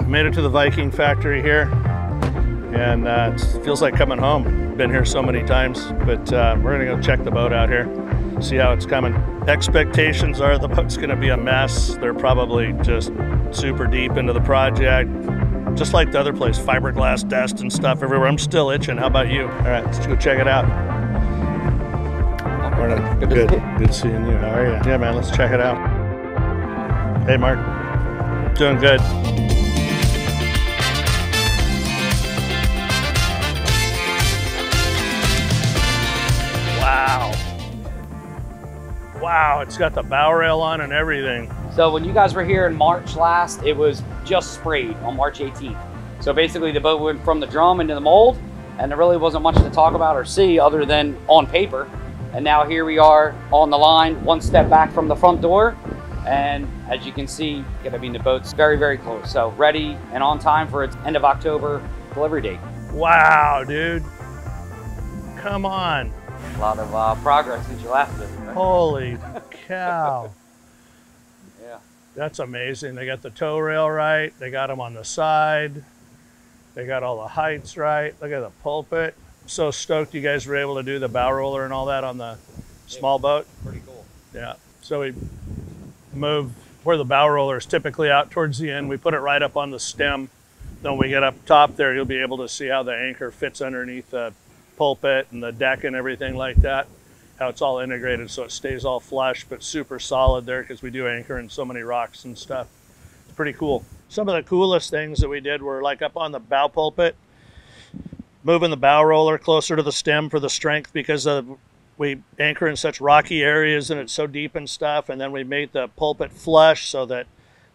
Made it to the Viking factory here, and it feels like coming home. Been here so many times, but we're gonna go check the boat out here, see how it's coming. Expectations are the boat's gonna be a mess. They're probably just super deep into the project, just like the other place, fiberglass dust and stuff everywhere. I'm still itching. How about you? All right, let's go check it out. Morning. Good seeing you. How are you? Yeah, man, let's check it out. Hey, Mark. Doing good. Wow. Wow, it's got the bow rail on and everything. So when you guys were here in March last, it was just sprayed on March 18th. So basically the boat went from the drum into the mold, and there really wasn't much to talk about or see other than on paper. And now here we are on the line, one step back from the front door. And as you can see, the boat's very, very close. So ready and on time for its end of October delivery date. Wow, dude. Come on. A lot of progress since you last visited, right? Holy cow. Yeah. That's amazing. They got the tow rail right. They got them on the side. They got all the heights right. Look at the pulpit. I'm so stoked you guys were able to do the bow roller and all that on the small boat. Pretty cool. Yeah. So we move where the bow roller is typically out towards the end. We put it right up on the stem. Then when we get up top there, you'll be able to see how the anchor fits underneath the pulpit and the deck and everything like that, how it's all integrated so it stays all flush but super solid there, because we do anchor in so many rocks and stuff. It's pretty cool. Some of the coolest things that we did were like up on the bow pulpit, moving the bow roller closer to the stem for the strength, because we anchor in such rocky areas and it's so deep and stuff, and then we made the pulpit flush so that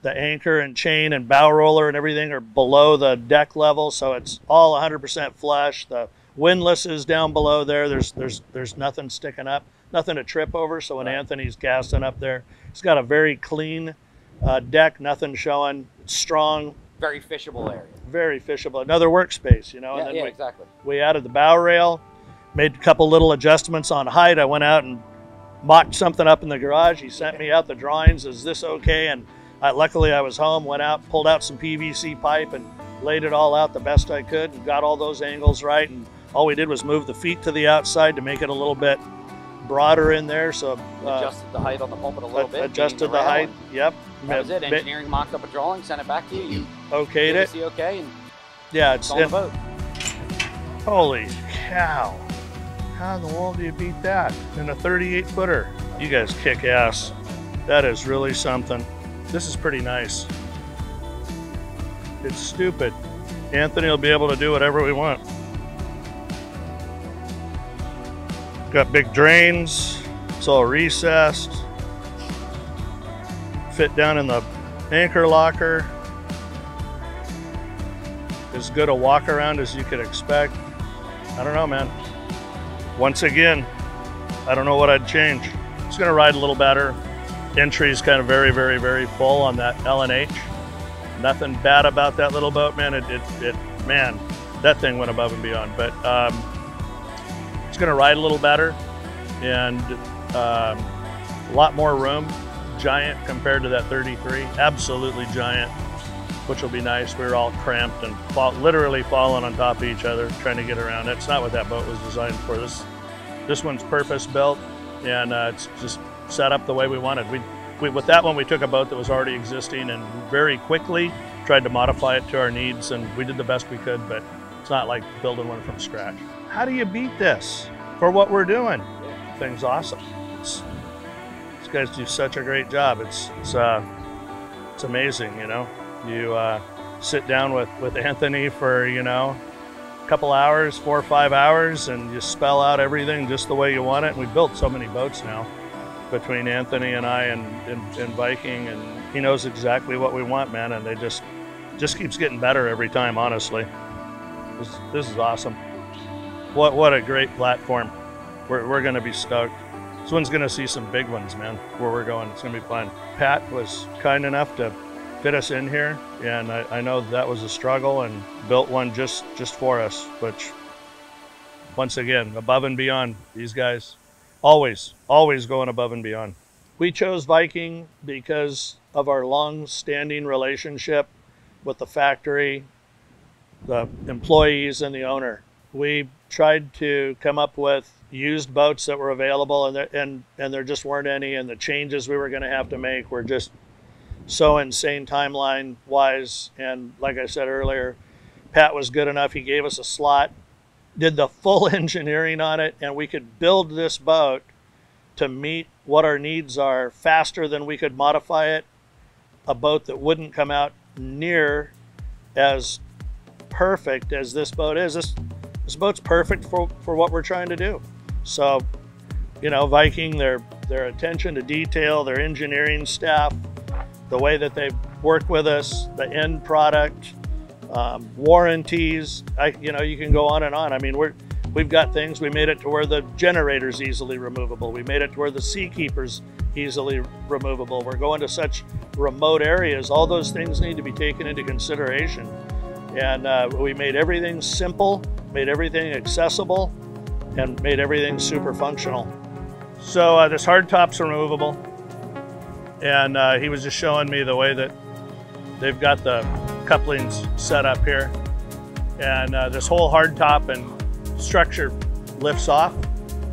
the anchor and chain and bow roller and everything are below the deck level, so it's all 100% flush. The windlass is down below there. There's nothing sticking up, nothing to trip over. So when Anthony's casting up there, he's got a very clean deck, nothing showing. It's strong. Very fishable area. Very fishable. Another workspace, you know. Yeah, and then exactly. We added the bow rail, made a couple little adjustments on height. I went out and mocked something up in the garage. He sent me out the drawings. Is this okay? And luckily I was home, went out, pulled out some PVC pipe and laid it all out the best I could and got all those angles right. And all we did was move the feet to the outside to make it a little bit broader in there. So adjusted the height on the pulpit a little bit. Adjusted the height. Yep. That was it. Engineering mocked up a drawing, sent it back to you. You okayed it. Okay, and yeah, it's on the boat. Holy cow! How in the world do you beat that in a 38 footer? You guys kick ass. That is really something. This is pretty nice. It's stupid. Anthony will be able to do whatever we want. Got big drains. It's all recessed. Fit down in the anchor locker. As good a walk around as you could expect. I don't know, man. Once again, I don't know what I'd change. It's gonna ride a little better. Entry's kind of very, very, very full on that L&H. Nothing bad about that little boat, man. Man, that thing went above and beyond. But it's gonna ride a little better and a lot more room. Giant compared to that 33, absolutely giant, which will be nice. We were all cramped and literally falling on top of each other trying to get around. That's not what that boat was designed for. This one's purpose built, and it's just set up the way we wanted. With that one, we took a boat that was already existing and very quickly tried to modify it to our needs, and we did the best we could, but it's not like building one from scratch. How do you beat this for what we're doing? Yeah. Thing's awesome. These guys do such a great job. It's amazing, you know. You sit down with Anthony for, you know, a couple hours, 4 or 5 hours, and you spell out everything just the way you want it. And we built so many boats now between Anthony and I and Viking, and he knows exactly what we want, man. And they just keeps getting better every time, honestly. This is awesome. What a great platform. We're gonna be stoked. This one's gonna see some big ones, man, where we're going. It's gonna be fun. Pat was kind enough to fit us in here, and I know that was a struggle, and built one just for us, which, once again, above and beyond. These guys always going above and beyond. We chose Viking because of our long-standing relationship with the factory, the employees, and the owner. We tried to come up with used boats that were available, and there just weren't any, and the changes we were going to have to make were just so insane timeline wise. And like I said earlier, Pat was good enough. He gave us a slot, did the full engineering on it, and we could build this boat to meet what our needs are faster than we could modify it. A boat that wouldn't come out near as perfect as this boat is. This boat's perfect for what we're trying to do. So, you know, Viking, their attention to detail, their engineering staff, the way that they work with us, the end product, warranties, you know, you can go on and on. I mean, we've got things. We made it to where the generator's easily removable. We made it to where the Seakeeper's easily removable. We're going to such remote areas. All those things need to be taken into consideration. And we made everything simple, made everything accessible, and made everything super functional. So this hard top's removable. And he was just showing me the way that they've got the couplings set up here. And this whole hard top and structure lifts off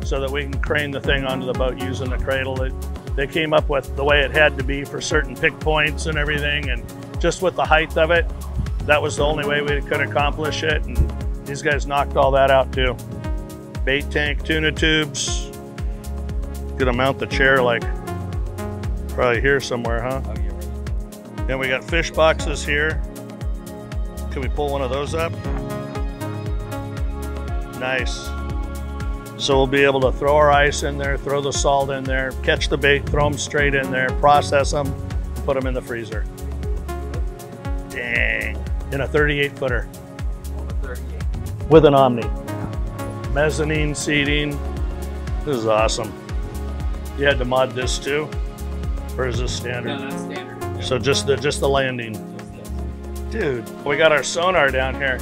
so that we can crane the thing onto the boat using the cradle. They came up with the way it had to be for certain pick points and everything, and just with the height of it, that was the only way we could accomplish it, and these guys knocked all that out too. Bait tank, tuna tubes. Gonna mount the chair like probably here somewhere, huh? Oh, yeah, right. Then we got fish boxes here. Can we pull one of those up? Nice. So we'll be able to throw our ice in there, throw the salt in there, catch the bait, throw them straight in there, process them, put them in the freezer. Dang. In a 38 footer. With an Omni. Mezzanine seating. This is awesome. You had to mod this too? Or is this standard? No, that's standard. So just the landing. Dude, we got our sonar down here.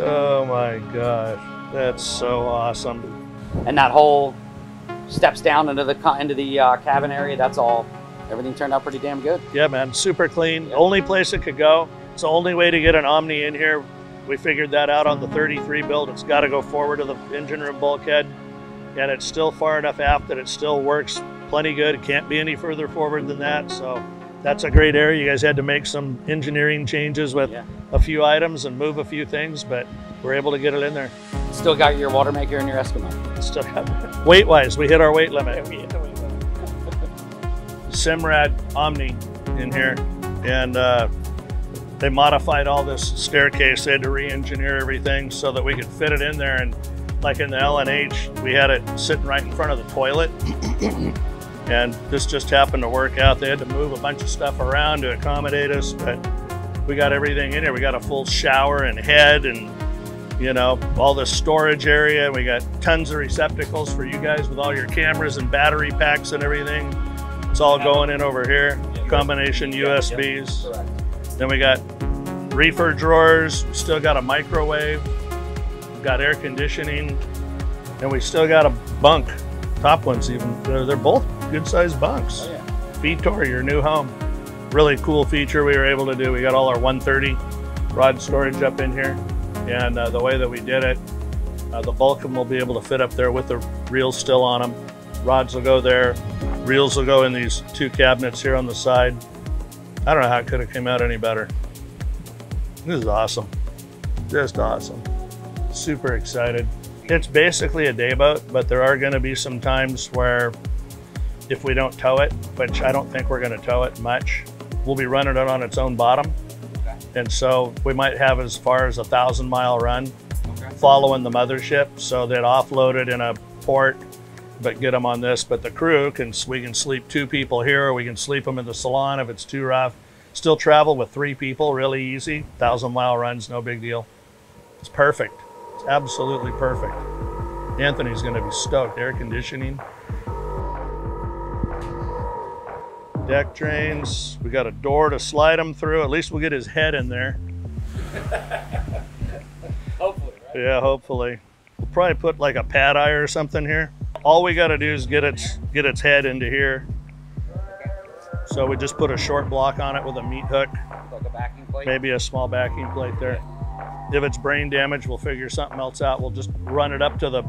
Oh my gosh, that's so awesome. And that whole steps down into the cabin area. That's all. Everything turned out pretty damn good. Yeah, man, super clean. Only place it could go. It's the only way to get an Omni in here. We figured that out on the 33 build. It's got to go forward to the engine room bulkhead, and it's still far enough aft that it still works plenty good. It can't be any further forward than that. So that's a great area. You guys had to make some engineering changes with a few items and move a few things, but we're able to get it in there. Still got your water maker and your Eskimo. Still got weight-wise, we hit our weight limit. We hit the weight limit. Simrad Omni in here, and they modified all this staircase. They had to re-engineer everything so that we could fit it in there. And like in the LNH, we had it sitting right in front of the toilet. And this just happened to work out. They had to move a bunch of stuff around to accommodate us, but we got everything in here. We got a full shower and head, and you know, all this storage area. We got tons of receptacles for you guys with all your cameras and battery packs and everything. It's all going in over here. Combination USBs. Then we got reefer drawers. We still got a microwave. We've got air conditioning, and we still got a bunk. Top ones even. They're both good-sized bunks. Oh, yeah. Vitor, your new home. Really cool feature we were able to do. We got all our 130 rod storage up in here, and the way that we did it, the bulkhead will be able to fit up there with the reels still on them. Rods will go there. Reels will go in these two cabinets here on the side. I don't know how it could have came out any better. This is awesome. Just awesome. Super excited. It's basically a day boat, but there are going to be some times where if we don't tow it, which I don't think we're going to tow it much, we'll be running it on its own bottom. Okay. And so we might have as far as a 1,000-mile run following the mothership. So they'd offload it in a port, but get them on this. But the crew we can sleep 2 people here, or we can sleep them in the salon if it's too rough. Still travel with 3 people, really easy. 1,000-mile runs, no big deal. It's perfect. It's absolutely perfect. Anthony's going to be stoked. Air conditioning. Deck drains. We got a door to slide him through. At least we'll get his head in there. Hopefully, right? Yeah, hopefully. We'll probably put like a pad eye or something here. All we got to do is get its head into here. So we just put a short block on it with a meat hook. Like a backing plate? Maybe a small backing plate there. If it's brain damage, we'll figure something else out. We'll just run it up to the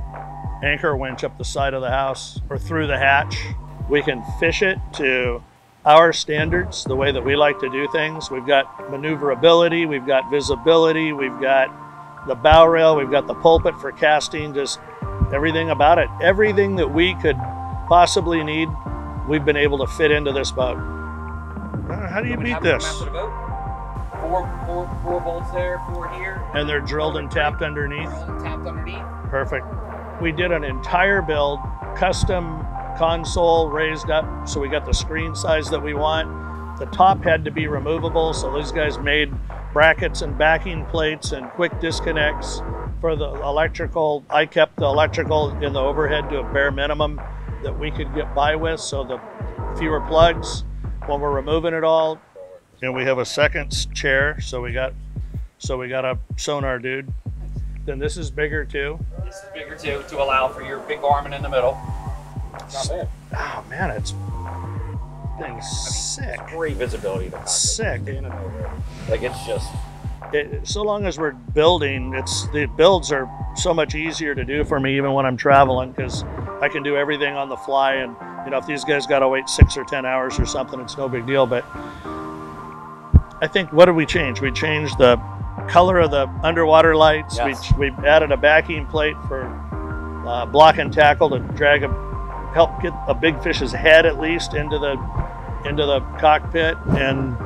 anchor winch up the side of the house or through the hatch. We can fish it to our standards, the way that we like to do things. We've got maneuverability, we've got visibility, we've got the bow rail, we've got the pulpit for casting, just everything about it. Everything that we could possibly need, we've been able to fit into this boat. How do you beat this? Four bolts there, 4 here. And they're drilled and tapped underneath? Drilled and tapped underneath. Perfect. We did an entire build, custom console raised up, so we got the screen size that we want. The top had to be removable, so these guys made brackets and backing plates and quick disconnects for the electrical. I kept the electrical in the overhead to a bare minimum that we could get by with, so the fewer plugs when we're removing it all. And we have a second chair, so we got a sonar dude. Then this is bigger too. This is bigger too, to allow for your big Garmin in the middle. Not bad. Oh man, it's sick. It's great visibility. The sick. Like it's just. So long as we're building, the builds are so much easier to do for me even when I'm traveling, because I can do everything on the fly. And you know, if these guys got to wait 6 or 10 hours or something, it's no big deal. But I think, what did we change? We changed the color of the underwater lights. Yes. We added a backing plate for block and tackle to help get a big fish's head at least into the cockpit. And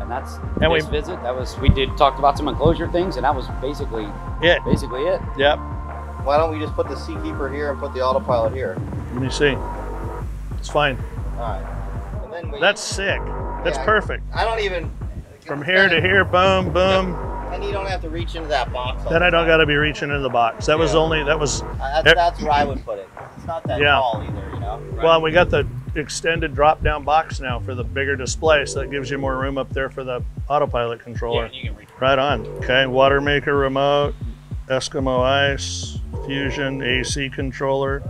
that's this visit. That was, we talked about some enclosure things, and that was basically it. Yep. Why don't we just put the Seakeeper here and put the autopilot here? Let me see. It's fine. All right. And then that's sick. That's perfect. I don't even. From here to here, boom, boom. And you don't have to reach into that box. Then I don't got to be reaching into the box. That was That's where I would put it. It's not that tall either, you know. Right. Well, we got the extended drop-down box now for the bigger display, so that gives you more room up there for the autopilot controller. Yeah, you can reach. Right on. Okay, water maker remote, Eskimo ice, fusion, AC controller.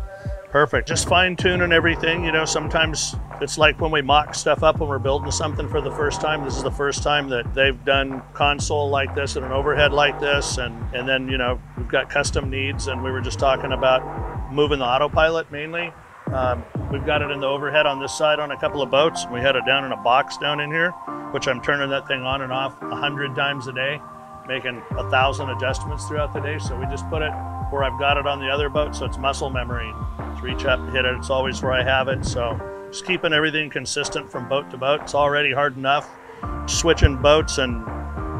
Perfect. Just fine-tuning everything. You know, sometimes it's like when we mock stuff up when we're building something for the first time. This is the first time that they've done console like this and an overhead like this, and then, you know, we've got custom needs, and we were just talking about moving the autopilot mainly. We've got it in the overhead on this side on a couple of boats. We had it down in a box down in here, which I'm turning that thing on and off 100 times a day, making 1,000 adjustments throughout the day. So we just put it where I've got it on the other boat, so it's muscle memory. Just reach up, hit it, it's always where I have it. So just keeping everything consistent from boat to boat. It's already hard enough switching boats, and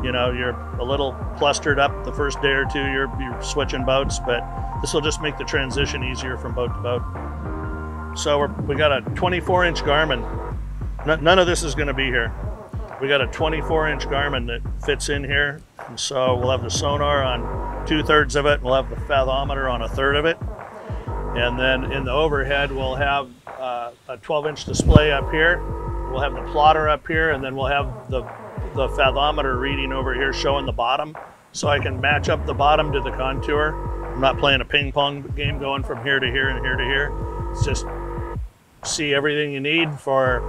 you know, you're a little clustered up the first day or two, you're switching boats, but this will just make the transition easier from boat to boat. So we got a 24-inch Garmin. None of this is going to be here. We got a 24-inch Garmin that fits in here, and so we'll have the sonar on 2/3 of it, and we'll have the fathometer on 1/3 of it. And then in the overhead, we'll have a 12-inch display up here. We'll have the plotter up here, and then we'll have the fathometer reading over here showing the bottom, so I can match up the bottom to the contour. I'm not playing a ping pong game going from here to here and here to here. It's just see everything you need for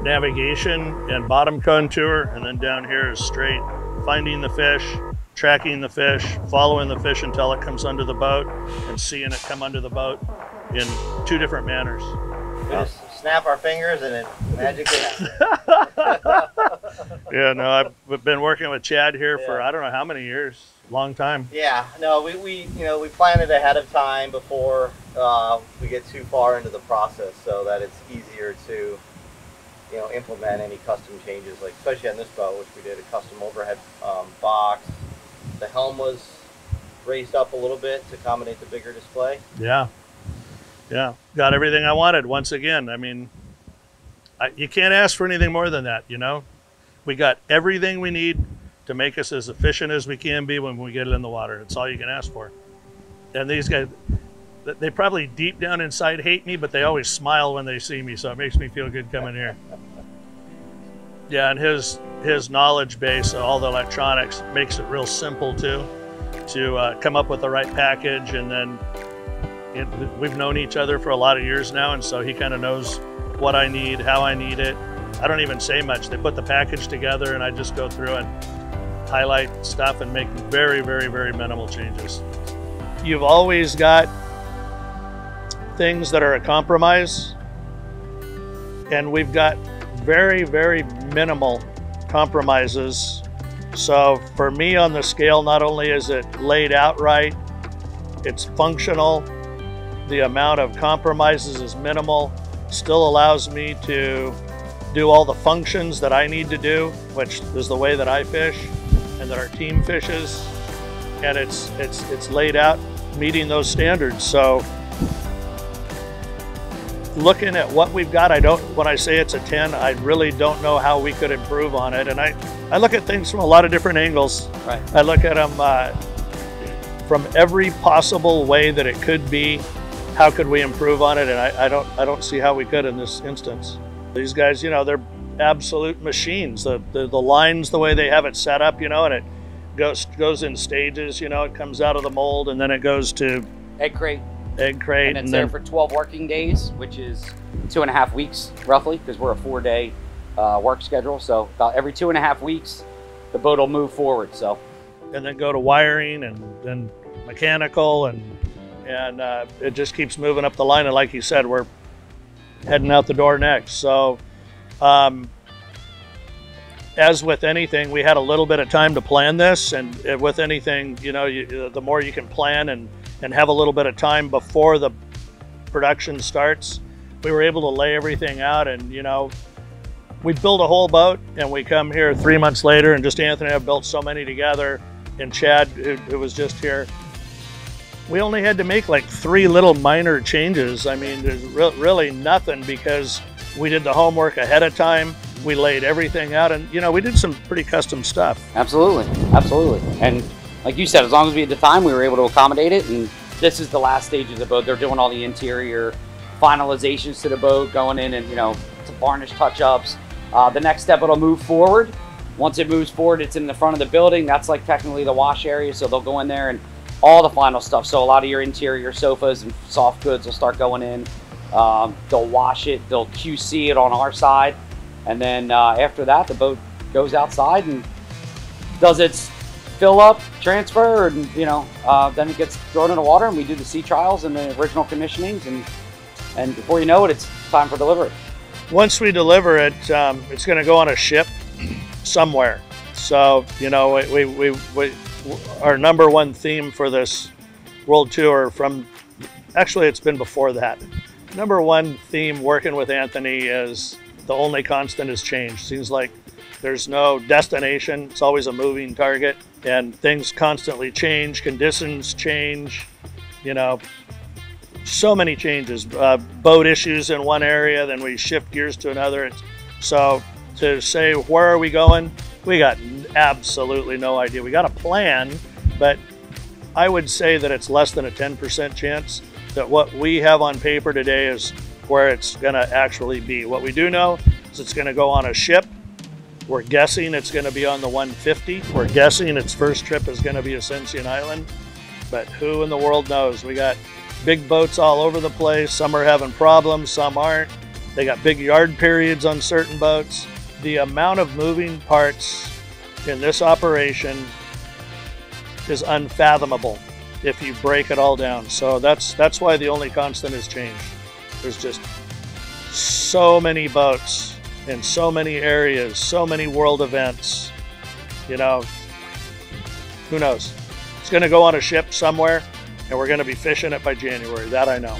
navigation and bottom contour, and then down here is straight finding the fish, tracking the fish, following the fish until it comes under the boat, and seeing it come under the boat in 2 different manners. We just snap our fingers and it magically happens. Yeah, no, I've been working with Chad here for I don't know how many years. Long time. Yeah, no, we plan it ahead of time before we get too far into the process, so that it's easier to, you know, implement any custom changes, like especially on this boat, which we did a custom overhead box. The helm was raised up a little bit to accommodate the bigger display. Yeah, yeah, got everything I wanted. Once again, I mean, you can't ask for anything more than that. You know, we got everything we need to make us as efficient as we can be when we get it in the water. It's all you can ask for. And these guys, they probably deep down inside hate me, but they always smile when they see me, so it makes me feel good coming here. Yeah, and his knowledge base, all the electronics, makes it real simple too, to come up with the right package. And then we've known each other for a lot of years now, and so he kind of knows what I need, how I need it, I don't even say much. They put the package together and I just go through and highlight stuff and make very, very, very minimal changes. You've always got things that are a compromise, and we've got very, very minimal compromises. So for me on the scale, not only is it laid out right, it's functional, the amount of compromises is minimal, still allows me to do all the functions that I need to do, which is the way that I fish and that our team fishes, and it's laid out meeting those standards. So looking at what we've got, when I say it's a 10, I really don't know how we could improve on it. And I look at things from a lot of different angles. Right. I look at them from every possible way that it could be. How could we improve on it? And I don't see how we could in this instance. These guys, you know, they're absolute machines. The lines, the way they have it set up, you know, and it goes in stages. You know, it comes out of the mold and then it goes to egg crate. And it's there for 12 working days, which is 2.5 weeks roughly, because we're a 4-day work schedule. So about every 2.5 weeks, the boat will move forward. So, and then go to wiring and then mechanical, and it just keeps moving up the line. And like you said, we're heading out the door next. So, as with anything, we had a little bit of time to plan this, and with anything, you know, the more you can plan and have a little bit of time before the production starts, we were able to lay everything out. And, you know, we build a whole boat and we come here 3 months later, and just Anthony and I have built so many together, and Chad, who was just here. We only had to make like 3 little minor changes. I mean, there's really nothing, because we did the homework ahead of time. We laid everything out, and, you know, we did some pretty custom stuff. Absolutely, absolutely. And like you said, as long as we had the time, we were able to accommodate it. And this is the last stage of the boat. They're doing all the interior finalizations to the boat, going in and, you know, to varnish touch-ups. The next step, it'll move forward. Once it moves forward, it's in the front of the building. That's like technically the wash area. So they'll go in there and all the final stuff. So a lot of your interior sofas and soft goods will start going in. They'll wash it, they'll QC it on our side. And then after that, the boat goes outside and does its fill up, transfer, and, you know, then it gets thrown in the water, and we do the sea trials and the original commissionings, and before you know it, it's time for delivery. Once we deliver it, it's going to go on a ship somewhere. So, you know, our #1 theme for this world tour, actually it's been before that. #1 theme working with Anthony is the only constant is change. Seems like there's no destination. It's always a moving target, and things constantly change, conditions change, you know, so many changes. Boat issues in one area, then we shift gears to another. So to say, where are we going? We got absolutely no idea. We got a plan, but I would say that it's less than a 10% chance that what we have on paper today is where it's gonna actually be. What we do know is it's gonna go on a ship. We're guessing it's gonna be on the 150. We're guessing its first trip is gonna be Ascension Island, but who in the world knows? We got big boats all over the place. Some are having problems, some aren't. They got big yard periods on certain boats. The amount of moving parts in this operation is unfathomable if you break it all down. So that's why the only constant is change. There's just so many boats in so many areas, so many world events. You know, who knows? It's going to go on a ship somewhere, and we're going to be fishing it by January. That I know.